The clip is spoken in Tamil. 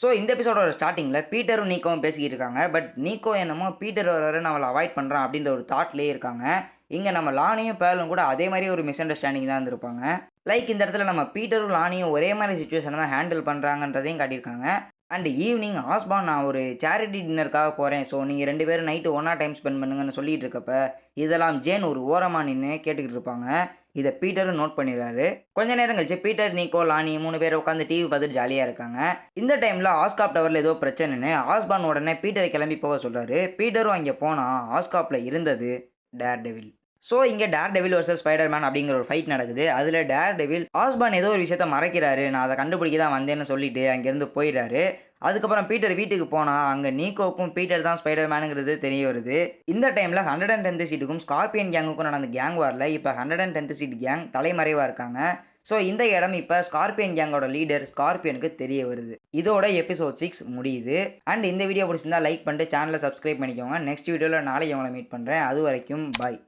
ஸோ இந்த எபிசோடோட ஸ்டார்ட்டிங்கில பீட்டரும் நீக்கோவும் பேசிக்கிட்டு இருக்காங்க. பட் நீக்கோ என்னமோ பீட்டர் வராருன்னு அவள அவாய்ட் பண்றான் அப்படின்ற ஒரு தாட்லயே இருக்காங்க. இங்க நம்ம லானியும் பேர்லும் கூட அதே மாரி ஒரு மிஸ் அண்டர்ஸ்டாண்டிங் தான் இருந்திருப்பாங்க. லைக் இந்த இடத்துல நம்ம பீட்டரும் லானியும் ஒரே மாரி சிச்சுவேஷன தான் ஹேண்டில் பண்றாங்கன்றதையும் காட்டியிருக்காங்க. அண்ட் ஈவினிங் ஆஸ்பான் நான் ஒரு சேரிட்டி டின்னருக்காக போறேன். ஸோ நீங்க 2 பேரும் நைட்டு ஒண்ணா டைம் ஸ்பெண்ட் பண்ணுங்கன்னு சொல்லிட்டு இருக்கப்ப, இதெல்லாம் ஜேன் ஒரு ஓரமா நின்னு கேட்டுக்கிட்டு இருப்பாங்க. இத பீட்டரும் நோட் பண்ணிடுறாரு. கொஞ்ச நேரம் கழிச்சு பீட்டர், நீக்கோ, லானி 3 பேரும் உட்காந்து டிவி பார்த்துட்டு ஜாலியா இருக்காங்க. இந்த டைம்ல ஆஸ்காப் டவர்ல ஏதோ பிரச்சனைன்னு ஆஸ்பான் உடனே பீட்டரை கிளம்பி போக சொல்றாரு. பீட்டரும் அங்க போனா ஆஸ்காப்ல இருந்தது டேர் டெவில். ஸோ இங்க dare devil versus spider man அப்படிங்கிற ஒரு ஃபைட் நடக்குது. அதுல டேர் டெவில் ஆஸ்பான் ஏதோ ஒரு விஷயத்த மறைக்கிறாரு. நான் அதை கண்டுபிடிக்க தான் வந்தேன்னு சொல்லிட்டு அங்கிருந்து போயிடுறாரு. அதுக்கப்புறம் பீட்டர் வீட்டுக்கு போனா அங்க நீக்கோவுக்கும் பீட்டர் தான் ஸ்பைடர் மேனுங்கிறது தெரிய வருது. இந்த டைம்ல 110th சீட்டுக்கும் ஸ்கார்பியன் கேங்குக்கும் நடந்த கேங் வார்ல இப்ப 110th சீட் கேங் தலைமறைவா இருக்காங்க. ஸோ இந்த இடம் இப்ப ஸ்கார்பியன் கேங்கோட லீடர் ஸ்கார்பியனுக்கு தெரிய வருது. இதோட எபிசோட் 6 முடியுது. அண்ட் இந்த வீடியோ பிடிச்சிருந்தா லைக் பண்ணிட்டு சேனலை சப்ஸ்கிரைப் பண்ணிக்கோங்க. நெக்ஸ்ட் வீடியோல நாளைக்கு உங்களை மீட் பண்றேன். அது வரைக்கும் பாய்.